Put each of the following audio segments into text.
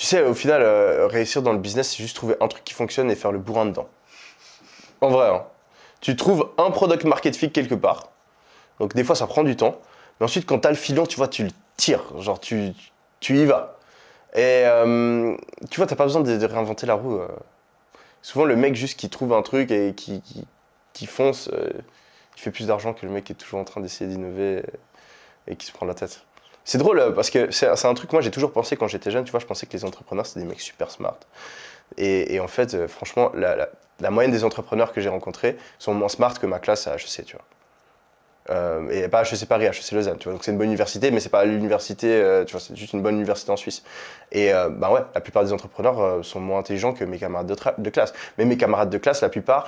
Tu sais, au final, réussir dans le business, c'est juste trouver un truc qui fonctionne et faire le bourrin dedans. En vrai, hein. Tu trouves un product market fit quelque part. Donc des fois, ça prend du temps. Mais ensuite, quand tu as le filon, tu vois, tu le tires. Genre, tu y vas. Et tu vois, t'as pas besoin de réinventer la roue. Souvent, le mec juste qui trouve un truc et qui fonce, il fait plus d'argent que le mec qui est toujours en train d'essayer d'innover et qui se prend la tête. C'est drôle parce que c'est un truc, moi j'ai toujours pensé quand j'étais jeune, tu vois, je pensais que les entrepreneurs c'était des mecs super smart. Et en fait, franchement, la moyenne des entrepreneurs que j'ai rencontrés sont moins smart que ma classe à HEC, tu vois. Et pas HEC Paris, HEC Lausanne, tu vois. Donc c'est une bonne université, mais c'est pas l'université, tu vois, c'est juste une bonne université en Suisse. Et bah ouais, la plupart des entrepreneurs sont moins intelligents que mes camarades de classe. Mais mes camarades de classe, la plupart,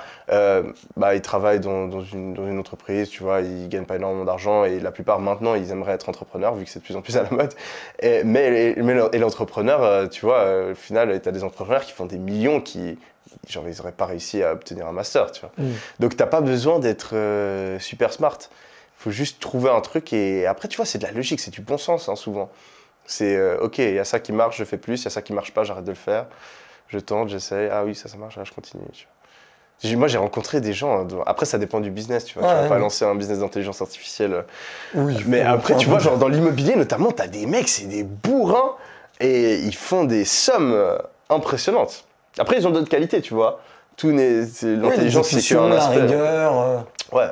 bah ils travaillent dans une entreprise, tu vois, ils gagnent pas énormément d'argent et la plupart maintenant ils aimeraient être entrepreneurs vu que c'est de plus en plus à la mode. Mais l'entrepreneur, tu vois, au final, t'as des entrepreneurs qui font des millions qui genre ils auraient pas réussi à obtenir un master, tu vois. Donc t'as pas besoin d'être super smart. Faut juste trouver un truc et après, tu vois, c'est de la logique, c'est du bon sens, hein, souvent. C'est ok, il y a ça qui marche, je fais plus, il y a ça qui marche pas, j'arrête de le faire. Je tente, j'essaie, ah oui, ça marche, là, je continue. Tu vois. Moi, j'ai rencontré des gens, hein, après, ça dépend du business, tu vois. Tu vas pas lancer un business d'intelligence artificielle. Oui, mais après, tu vois, genre dans l'immobilier, notamment, t'as des mecs, c'est des bourrins et ils font des sommes impressionnantes. Après, ils ont d'autres qualités, tu vois. L'intelligence, c'est qu'un aspect. La rigueur. Ouais.